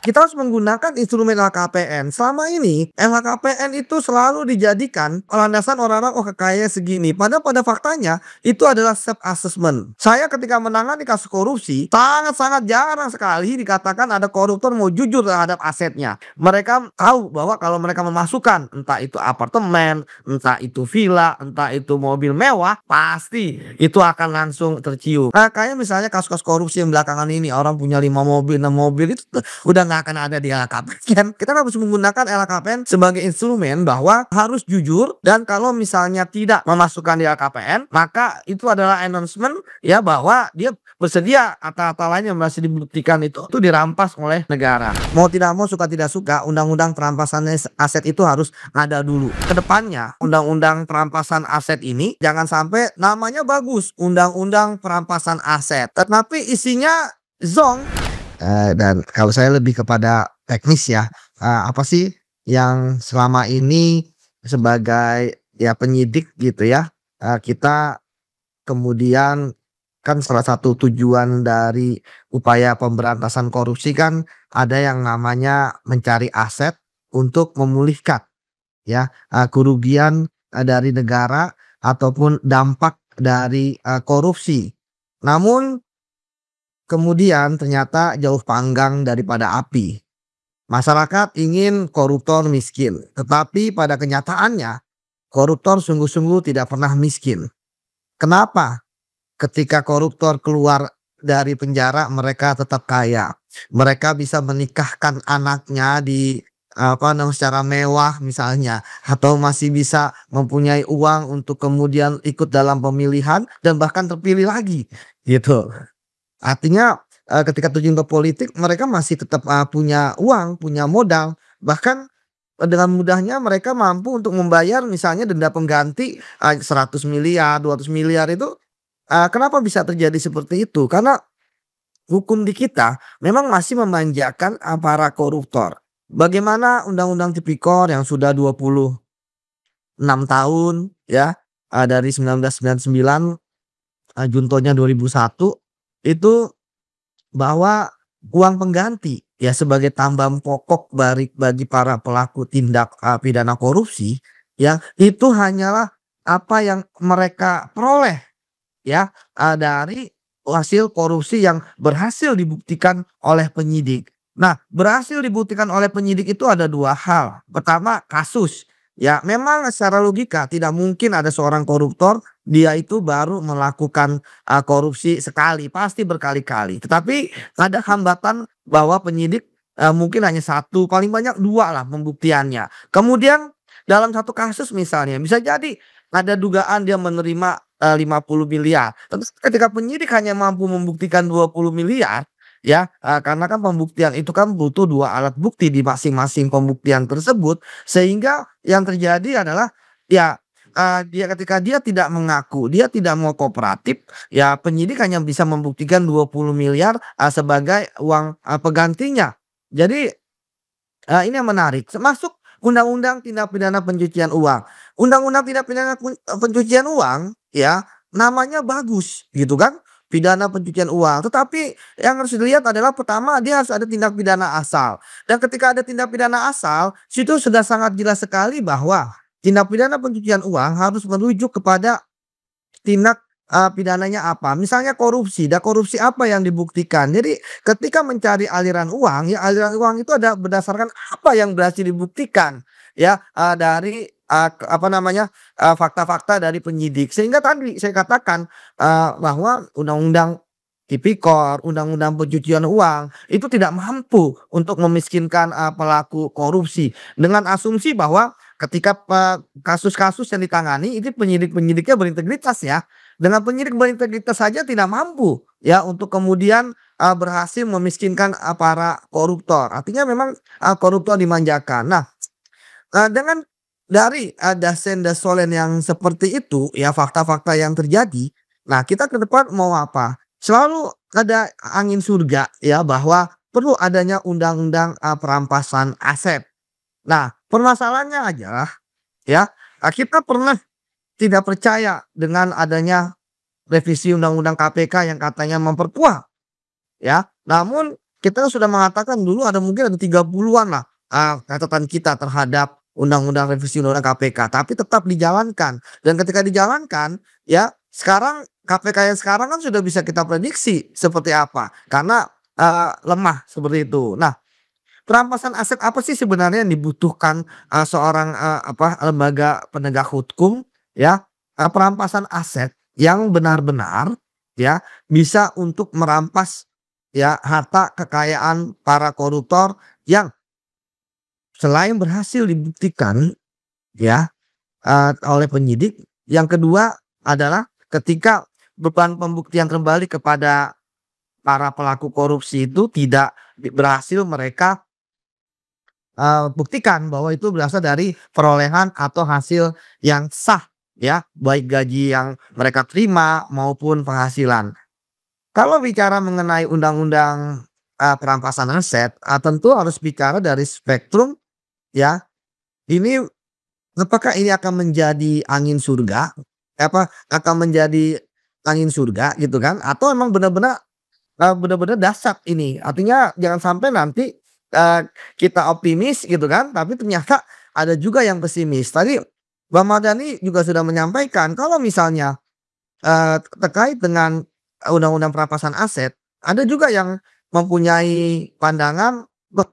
kita harus menggunakan instrumen LHKPN. Selama ini LHKPN itu selalu dijadikan landasan orang-orang, oh kekayaan segini. Padahal pada faktanya itu adalah self assessment. Saya ketika menangani kasus korupsi sangat-sangat jarang sekali dikatakan ada koruptor mau jujur terhadap asetnya. Mereka tahu bahwa kalau mereka memasukkan entah itu apartemen, entah itu villa, entah itu mobil mewah, pasti itu akan langsung tercium. Nah, kayak misalnya kasus-kasus korupsi yang belakangan ini orang punya 5 mobil, 6 mobil itu udah nggak akan ada di LHKPN. Kita harus menggunakan LHKPN sebagai instrumen bahwa harus jujur, dan kalau misalnya tidak memasukkan di LHKPN, maka itu adalah announcement ya bahwa dia bersedia kata-kata lain yang masih dibuktikan itu dirampas oleh negara. Mau tidak mau, suka tidak suka, undang-undang perampasan aset itu harus ada dulu. Kedepannya undang-undang perampasan aset ini jangan sampai namanya bagus, undang-undang perampasan aset, tetapi isinya zong. Dan kalau saya lebih kepada teknis ya, apa sih yang selama ini sebagai ya penyidik gitu ya, kita kemudian kan salah satu tujuan dari upaya pemberantasan korupsi kan ada yang namanya mencari aset untuk memulihkan ya, kerugian dari negara ataupun dampak dari korupsi. Namun kemudian ternyata jauh panggang daripada api. Masyarakat ingin koruptor miskin, tetapi pada kenyataannya koruptor sungguh-sungguh tidak pernah miskin. Kenapa? Ketika koruptor keluar dari penjara, mereka tetap kaya. Mereka bisa menikahkan anaknya di secara mewah misalnya, atau masih bisa mempunyai uang untuk kemudian ikut dalam pemilihan dan bahkan terpilih lagi, gitu. Artinya ketika terjun ke politik mereka masih tetap punya uang, punya modal. Bahkan dengan mudahnya mereka mampu untuk membayar misalnya denda pengganti 100 miliar, 200 miliar itu. Kenapa bisa terjadi seperti itu? Karena hukum di kita memang masih memanjakan para koruptor. Bagaimana Undang-Undang Tipikor yang sudah 26 tahun ya, dari 1999, juntonya 2001, itu bahwa uang pengganti ya sebagai tambahan pokok bagi para pelaku tindak pidana korupsi ya, itu hanyalah apa yang mereka peroleh ya, dari hasil korupsi yang berhasil dibuktikan oleh penyidik. Nah, berhasil dibuktikan oleh penyidik itu ada 2 hal. Pertama, kasus. Ya, memang secara logika tidak mungkin ada seorang koruptor dia itu baru melakukan korupsi sekali, pasti berkali-kali. Tetapi ada hambatan bahwa penyidik mungkin hanya 1, paling banyak 2 lah pembuktiannya. Kemudian dalam satu kasus misalnya bisa jadi ada dugaan dia menerima 50 miliar. Terus ketika penyidik hanya mampu membuktikan 20 miliar ya, karena kan pembuktian itu kan butuh 2 alat bukti di masing-masing pembuktian tersebut, sehingga yang terjadi adalah ya, dia ketika dia tidak mengaku, dia tidak mau kooperatif, ya penyidik hanya bisa membuktikan 20 miliar sebagai uang penggantinya. Jadi ini yang menarik, termasuk Undang-Undang Tindak Pidana Pencucian Uang. Undang-Undang Tindak Pidana Pencucian Uang ya, namanya bagus gitu kan, pidana pencucian uang. Tetapi yang harus dilihat adalah pertama dia harus ada tindak pidana asal. Dan ketika ada tindak pidana asal, situ sudah sangat jelas sekali bahwa tindak pidana pencucian uang harus merujuk kepada tindak pidananya apa. Misalnya korupsi, korupsi apa yang dibuktikan. Jadi ketika mencari aliran uang, ya aliran uang itu ada berdasarkan apa yang berhasil dibuktikan ya, dari fakta-fakta dari penyidik. Sehingga tadi saya katakan bahwa Undang-Undang Tipikor, Undang-Undang Pencucian Uang itu tidak mampu untuk memiskinkan pelaku korupsi, dengan asumsi bahwa ketika kasus-kasus yang ditangani itu penyidik-penyidiknya berintegritas ya. Dengan penyidik berintegritas saja tidak mampu ya untuk kemudian berhasil memiskinkan para koruptor. Artinya memang koruptor dimanjakan. Nah, dengan dari dasen-dasolen yang seperti itu ya, fakta-fakta yang terjadi, nah kita ke depan mau apa? Selalu ada angin surga ya bahwa perlu adanya undang-undang perampasan aset. Nah, permasalahannya adalah ya, kita pernah tidak percaya dengan adanya revisi undang-undang KPK yang katanya memperkuat ya. Namun kita sudah mengatakan dulu mungkin ada 30-an lah, catatan kita terhadap undang-undang revisi undang-undang KPK, tapi tetap dijalankan. Dan ketika dijalankan, ya sekarang KPK yang sekarang kan sudah bisa kita prediksi seperti apa, karena, lemah seperti itu. Nah, perampasan aset apa sih sebenarnya yang dibutuhkan, seorang, lembaga penegak hukum ya, perampasan aset yang benar-benar ya, bisa untuk merampas ya harta kekayaan para koruptor yang selain berhasil dibuktikan ya, oleh penyidik, yang kedua adalah ketika beban pembuktian kembali kepada para pelaku korupsi itu tidak berhasil mereka buktikan bahwa itu berasal dari perolehan atau hasil yang sah ya, baik gaji yang mereka terima maupun penghasilan. Kalau bicara mengenai undang-undang, perampasan aset, tentu harus bicara dari spektrum ya, ini apakah ini akan menjadi angin surga, akan menjadi angin surga gitu kan, atau emang benar-benar dahsyat ini. Artinya jangan sampai nanti, eee, kita optimis gitu kan, tapi ternyata ada juga yang pesimis. Tadi Bang Mardhani juga sudah menyampaikan kalau misalnya, terkait dengan undang-undang perampasan aset, ada juga yang mempunyai pandangan, "Beh,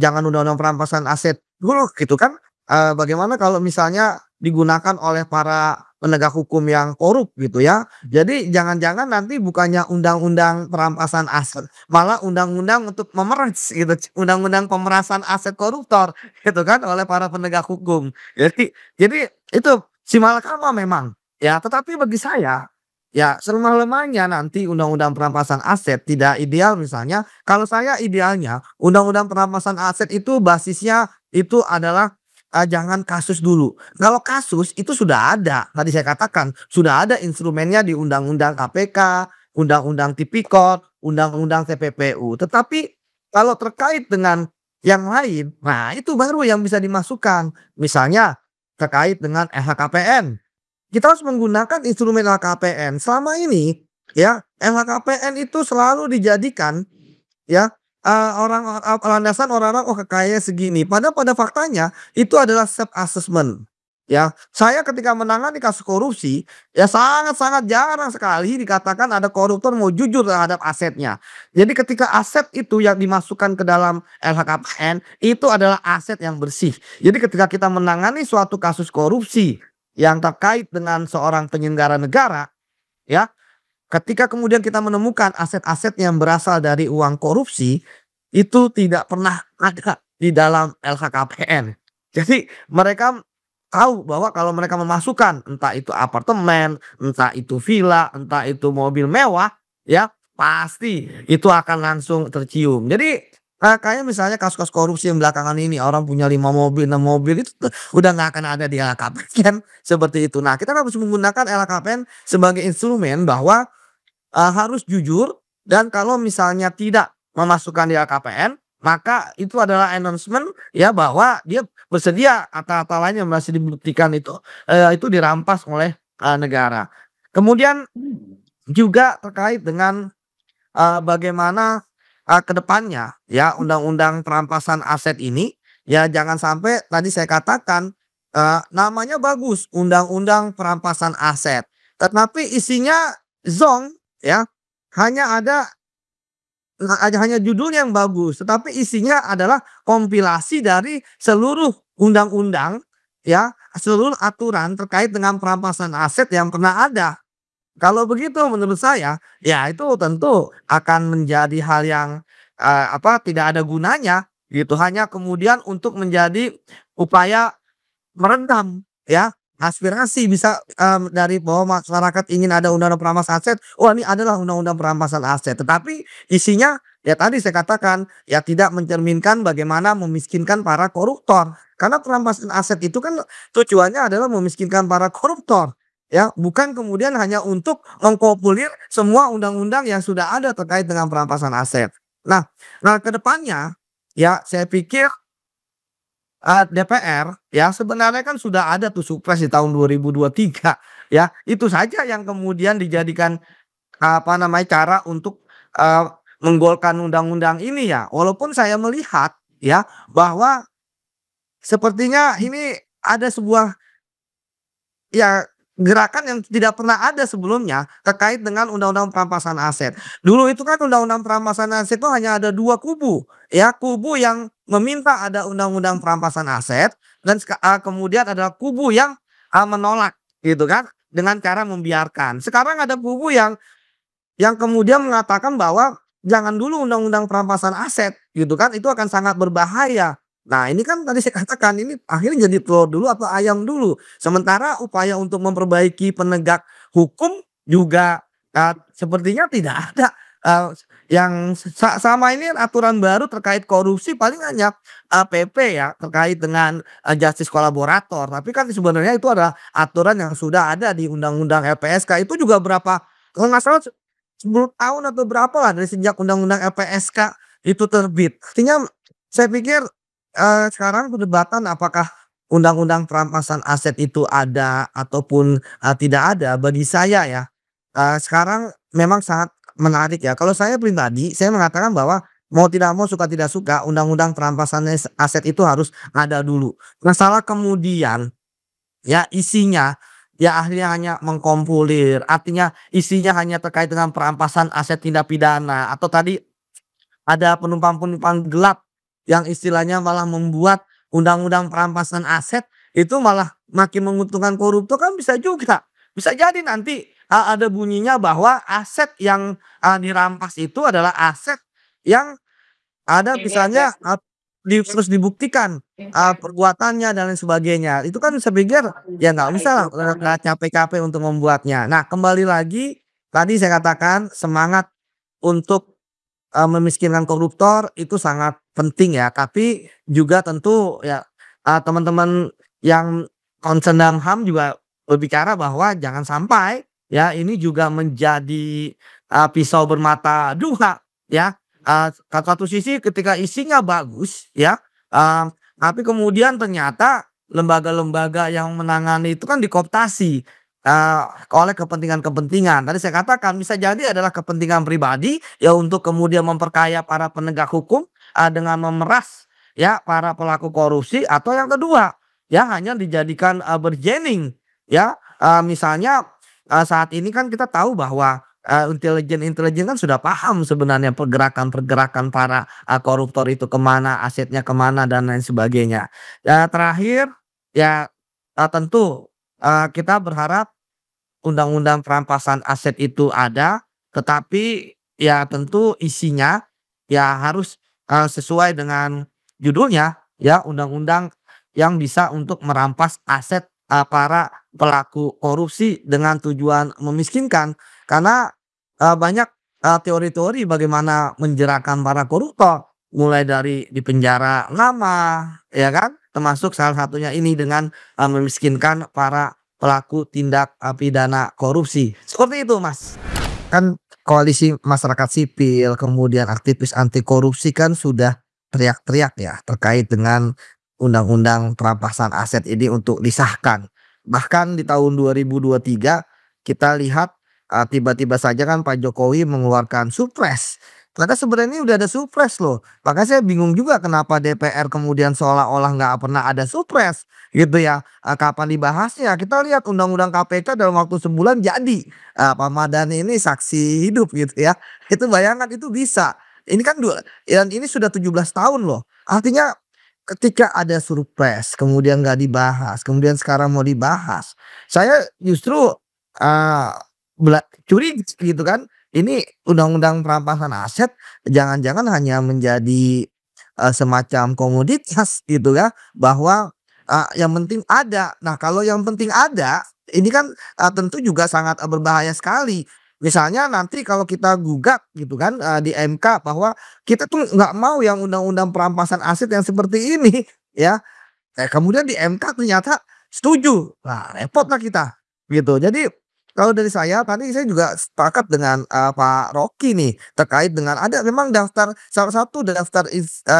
jangan undang-undang perampasan aset dulu," gitu kan. Bagaimana kalau misalnya digunakan oleh para penegak hukum yang korup gitu ya. Jadi jangan-jangan nanti bukannya undang-undang perampasan aset, malah undang-undang untuk memeras gitu, undang-undang pemerasan aset koruptor gitu kan oleh para penegak hukum. Jadi itu simalakama memang ya, tetapi bagi saya, ya selemah-lemahnya nanti undang-undang perampasan aset tidak ideal misalnya, kalau saya idealnya undang-undang perampasan aset itu basisnya itu adalah, jangan kasus dulu. Kalau kasus itu sudah ada, tadi saya katakan sudah ada instrumennya di undang-undang KPK, undang-undang Tipikor, undang-undang TPPU. Tetapi kalau terkait dengan yang lain, nah itu baru yang bisa dimasukkan. Misalnya terkait dengan LHKPN. Kita harus menggunakan instrumen LHKPN. Selama ini ya, LHKPN itu selalu dijadikan ya, landasan orang-orang, "Oh kekayaan segini." Padahal pada faktanya itu adalah self assessment ya. Saya ketika menangani kasus korupsi, ya sangat-sangat jarang sekali dikatakan ada koruptor mau jujur terhadap asetnya. Jadi ketika aset itu yang dimasukkan ke dalam LHKPN, itu adalah aset yang bersih. Jadi ketika kita menangani suatu kasus korupsi yang terkait dengan seorang penyelenggara negara ya, ketika kemudian kita menemukan aset-aset yang berasal dari uang korupsi, itu tidak pernah ada di dalam LHKPN. Jadi mereka tahu bahwa kalau mereka memasukkan entah itu apartemen, entah itu villa, entah itu mobil mewah, ya pasti itu akan langsung tercium. Jadi, kayak misalnya kasus-kasus korupsi yang belakangan ini orang punya 5 mobil, 6 mobil itu tuh udah nggak akan ada di LHKPN seperti itu. Nah, kita harus menggunakan LHKPN sebagai instrumen bahwa harus jujur dan kalau misalnya tidak memasukkan di LKPN, maka itu adalah announcement ya bahwa dia bersedia harta-harta lain yang masih dibuktikan itu dirampas oleh, negara. Kemudian juga terkait dengan, bagaimana, ke depannya ya undang-undang perampasan aset ini, ya jangan sampai tadi saya katakan, namanya bagus undang-undang perampasan aset, tetapi isinya zonk ya, hanya ada hanya judulnya yang bagus, tetapi isinya adalah kompilasi dari seluruh undang-undang ya, seluruh aturan terkait dengan perampasan aset yang pernah ada. Kalau begitu menurut saya, ya itu tentu akan menjadi hal yang, tidak ada gunanya gitu, hanya kemudian untuk menjadi upaya meredam ya, aspirasi bisa, dari bahwa masyarakat ingin ada undang-undang perampasan aset, oh ini adalah undang-undang perampasan aset. Tetapi isinya, ya tadi saya katakan, ya tidak mencerminkan bagaimana memiskinkan para koruptor. Karena perampasan aset itu kan tujuannya adalah memiskinkan para koruptor, ya, bukan kemudian hanya untuk mengkopulir semua undang-undang yang sudah ada terkait dengan perampasan aset. Nah nah ke depannya, ya saya pikir DPR ya sebenarnya kan sudah ada tuh Supres di tahun 2023 ya, itu saja yang kemudian dijadikan, cara untuk, menggolkan undang-undang ini ya, walaupun saya melihat ya bahwa sepertinya ini ada sebuah ya, gerakan yang tidak pernah ada sebelumnya terkait dengan undang-undang perampasan aset. Dulu itu kan undang-undang perampasan aset itu hanya ada 2 kubu, ya, kubu yang meminta ada undang-undang perampasan aset dan kemudian ada kubu yang, menolak gitu kan, dengan cara membiarkan. Sekarang ada kubu yang kemudian mengatakan bahwa jangan dulu undang-undang perampasan aset gitu kan, itu akan sangat berbahaya. Nah ini kan tadi saya katakan ini akhirnya jadi telur dulu atau ayam dulu. Sementara upaya untuk memperbaiki penegak hukum juga, sepertinya tidak ada, yang sama ini aturan baru terkait korupsi paling hanya, PP ya terkait dengan, justice kolaborator. Tapi kan sebenarnya itu adalah aturan yang sudah ada di undang-undang LPSK itu juga berapa kalau nggak salah 10 tahun atau berapa lah dari sejak undang-undang LPSK itu terbit. Artinya saya pikir, sekarang perdebatan apakah undang-undang perampasan aset itu ada ataupun, tidak ada bagi saya ya, sekarang memang sangat menarik ya. Kalau saya pribadi, saya mengatakan bahwa mau tidak mau, suka tidak suka, undang-undang perampasan aset itu harus ada dulu. Masalah kemudian ya isinya, ya akhirnya hanya mengkompolir, artinya isinya hanya terkait dengan perampasan aset tindak pidana atau tadi ada penumpang-penumpang gelap yang istilahnya malah membuat undang-undang perampasan aset itu malah makin menguntungkan koruptor kan bisa juga. Bisa jadi nanti, ada bunyinya bahwa aset yang, dirampas itu adalah aset yang ada misalnya, terus dibuktikan, perbuatannya dan lain sebagainya. Itu kan saya pikir ya nggak usah lah, nggak capek-capek untuk membuatnya. Nah kembali lagi tadi saya katakan semangat untuk, memiskinkan koruptor itu sangat penting ya, tapi juga tentu ya, teman-teman yang concern dalam HAM juga berbicara bahwa jangan sampai ya ini juga menjadi, pisau bermata dua ya. Satu sisi ketika isinya bagus ya, tapi kemudian ternyata lembaga-lembaga yang menangani itu kan dikooptasi, oleh kepentingan-kepentingan. Tadi saya katakan bisa jadi adalah kepentingan pribadi ya untuk kemudian memperkaya para penegak hukum, dengan memeras ya para pelaku korupsi atau yang kedua, ya hanya dijadikan, bargaining ya, misalnya, saat ini kan kita tahu bahwa intelijen-intelijen kan sudah paham sebenarnya pergerakan-pergerakan para, koruptor itu kemana asetnya kemana dan lain sebagainya. Ya terakhir, ya, tentu, kita berharap undang-undang perampasan aset itu ada, tetapi ya tentu isinya ya harus, sesuai dengan judulnya ya, undang-undang yang bisa untuk merampas aset, para pelaku korupsi dengan tujuan memiskinkan. Karena, banyak, teori-teori bagaimana menjerahkan para koruptor, mulai dari dipenjara lama, ya kan? Termasuk salah satunya ini dengan, memiskinkan para pelaku tindak, pidana korupsi. Seperti itu, Mas. Kan koalisi masyarakat sipil, kemudian aktivis anti korupsi kan sudah teriak-teriak ya terkait dengan undang-undang perampasan aset ini untuk disahkan. Bahkan di tahun 2023 kita lihat, tiba-tiba saja kan Pak Jokowi mengeluarkan Supres. Ternyata sebenarnya udah ada Supres loh. Makanya saya bingung juga kenapa DPR kemudian seolah-olah nggak pernah ada Supres gitu ya. Kapan dibahasnya? Kita lihat undang-undang KPK dalam waktu sebulan jadi. Pak Mardhani ini saksi hidup gitu ya. Itu bayangkan itu bisa. Ini kan dan ini sudah 17 tahun loh. Artinya ketika ada surprise, kemudian nggak dibahas, kemudian sekarang mau dibahas, saya justru, eee, curiga gitu kan, ini undang-undang perampasan aset jangan-jangan hanya menjadi, semacam komoditas gitu ya, bahwa, yang penting ada. Nah kalau yang penting ada, ini kan, tentu juga sangat, berbahaya sekali. Misalnya nanti kalau kita gugat gitu kan, di MK bahwa kita tuh nggak mau yang undang-undang perampasan aset yang seperti ini ya, kemudian di MK ternyata setuju, nah repotlah kita gitu. Jadi kalau dari saya tadi saya juga sepakat dengan, Pak Rocky nih terkait dengan ada memang daftar salah satu daftar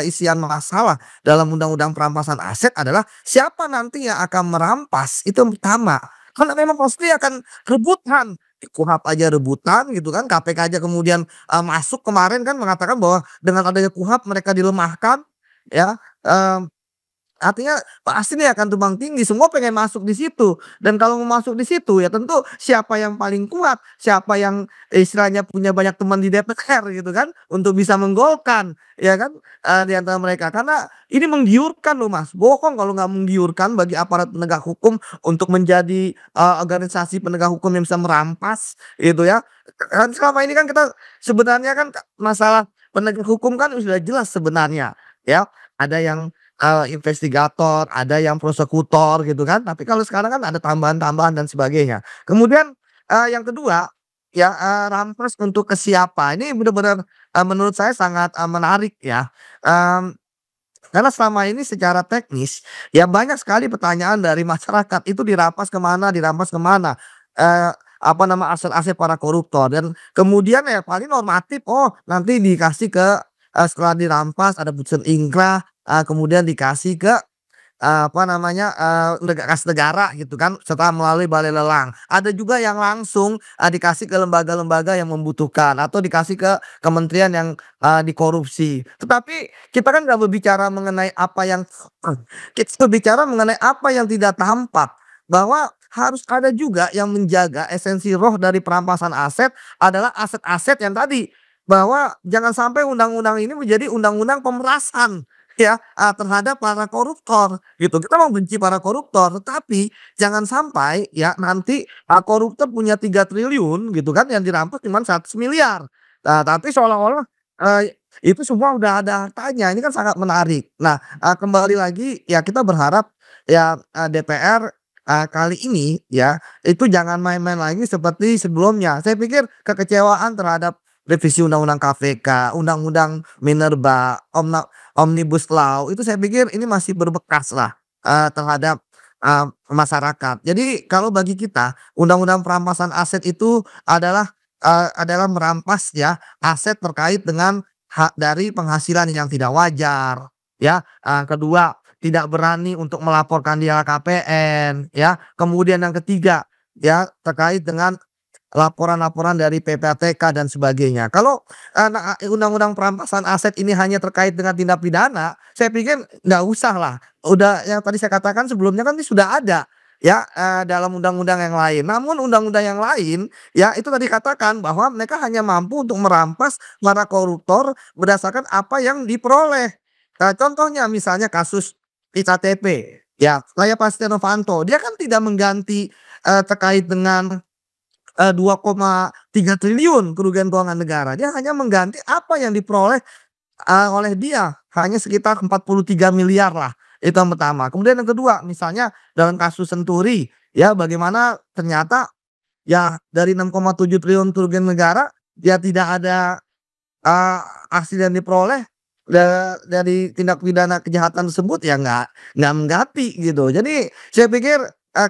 isian masalah dalam undang-undang perampasan aset adalah siapa nanti yang akan merampas itu yang pertama. Karena memang pasti akan rebutan KUHP aja rebutan gitu kan, KPK aja kemudian, masuk kemarin kan mengatakan bahwa dengan adanya KUHP mereka dilemahkan ya, artinya pasti nih akan tumbang tinggi, semua pengen masuk di situ. Dan kalau mau masuk di situ ya tentu siapa yang paling kuat, siapa yang istilahnya punya banyak teman di DPR gitu kan, untuk bisa menggolkan, ya kan, di antara mereka. Karena ini menggiurkan loh Mas, bohong kalau nggak menggiurkan bagi aparat penegak hukum untuk menjadi, organisasi penegak hukum yang bisa merampas gitu ya. Kan selama ini kan kita sebenarnya kan masalah penegak hukum kan sudah jelas sebenarnya ya, ada yang investigator, ada yang prosekutor gitu kan, tapi kalau sekarang kan ada tambahan-tambahan dan sebagainya. Kemudian, yang kedua, ya, rampas untuk ke siapa, ini benar-benar, menurut saya sangat, menarik ya, mmm, karena selama ini secara teknis, ya banyak sekali pertanyaan dari masyarakat, itu dirampas ke mana, apa nama, aset-aset para koruptor dan kemudian ya paling normatif, oh nanti dikasih ke setelah dirampas ada putusan ingkrah, kemudian dikasih ke, apa namanya, kas negara gitu kan setelah melalui balai lelang. Ada juga yang langsung, dikasih ke lembaga-lembaga yang membutuhkan atau dikasih ke kementerian yang, dikorupsi. Tetapi kita kan nggak berbicara mengenai apa yang kita berbicara mengenai apa yang tidak tampak, bahwa harus ada juga yang menjaga esensi roh dari perampasan aset adalah aset-aset yang tadi, bahwa jangan sampai undang-undang ini menjadi undang-undang pemerasan ya, terhadap para koruptor gitu. Kita membenci para koruptor, tetapi jangan sampai ya nanti, koruptor punya 3 triliun gitu kan yang dirampas cuman 100 miliar. Nah, tapi seolah-olah, itu semua udah ada hartanya, ini kan sangat menarik. Nah, kembali lagi ya kita berharap ya, DPR, kali ini ya, itu jangan main-main lagi seperti sebelumnya. Saya pikir kekecewaan terhadap revisi undang-undang KPK, undang-undang Minerba, Omnibus Law, itu saya pikir ini masih berbekas lah, terhadap, masyarakat. Jadi kalau bagi kita, undang-undang perampasan aset itu adalah merampas ya, aset terkait dengan hak dari penghasilan yang tidak wajar, ya, kedua tidak berani untuk melaporkan di LHKPN, ya. Kemudian yang ketiga, ya terkait dengan laporan-laporan dari PPATK dan sebagainya. Kalau, undang-undang perampasan aset ini hanya terkait dengan tindak pidana, saya pikir nggak usah lah. Udah yang tadi saya katakan sebelumnya kan ini sudah ada ya, dalam undang-undang yang lain. Namun undang-undang yang lain, ya itu tadi katakan bahwa mereka hanya mampu untuk merampas para koruptor berdasarkan apa yang diperoleh. Contohnya misalnya kasus iktp, ya kayak Pak Setia Novanto, dia kan tidak mengganti, terkait dengan 2,3 triliun kerugian keuangan negara. Dia hanya mengganti apa yang diperoleh, oleh dia, hanya sekitar 43 miliar lah, itu yang pertama. Kemudian yang kedua, misalnya dalam kasus Senturi, ya bagaimana ternyata ya dari 6,7 triliun kerugian negara, ya tidak ada, eee, hasil yang diperoleh dari tindak pidana kejahatan tersebut, ya nggak mengganti gitu. Jadi saya pikir,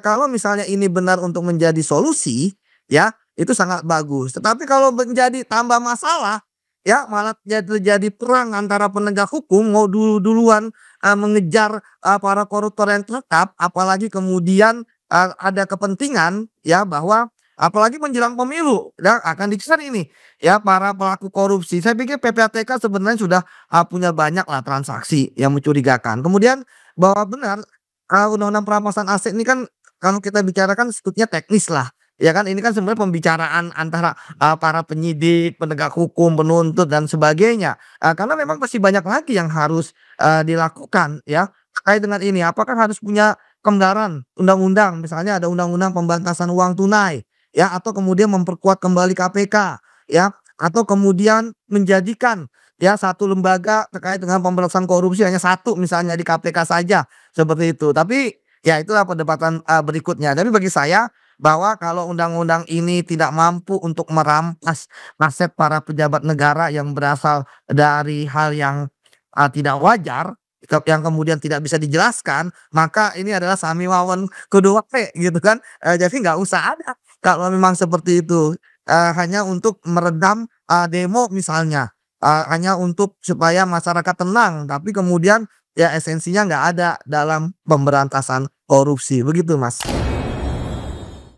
kalau misalnya ini benar untuk menjadi solusi, ya, itu sangat bagus. Tetapi kalau menjadi tambah masalah, ya malah terjadi perang antara penegak hukum mau duluan, mengejar, para koruptor yang tertangkap, apalagi kemudian, ada kepentingan ya bahwa apalagi menjelang pemilu ya akan dikejar ini ya para pelaku korupsi. Saya pikir PPATK sebenarnya sudah, punya banyak lah transaksi yang mencurigakan. Kemudian bahwa benar, undang-undang perampasan aset ini kan kalau kita bicarakan sebetulnya teknis lah. Ya kan ini kan sebenarnya pembicaraan antara, para penyidik, penegak hukum, penuntut dan sebagainya. Karena memang masih banyak lagi yang harus, dilakukan ya terkait dengan ini. Apakah harus punya kelonggaran undang-undang, misalnya ada undang-undang pemberantasan uang tunai ya atau kemudian memperkuat kembali KPK ya atau kemudian menjadikan ya satu lembaga terkait dengan pemberantasan korupsi hanya satu misalnya di KPK saja, seperti itu. Tapi ya itulah perdebatan, berikutnya. Tapi bagi saya bahwa kalau undang-undang ini tidak mampu untuk merampas aset para pejabat negara yang berasal dari hal yang, tidak wajar, yang kemudian tidak bisa dijelaskan, maka ini adalah sami wawan kudu wae gitu kan, jadi nggak usah ada kalau memang seperti itu, hanya untuk meredam, demo misalnya, hanya untuk supaya masyarakat tenang, tapi kemudian ya esensinya nggak ada dalam pemberantasan korupsi, begitu Mas.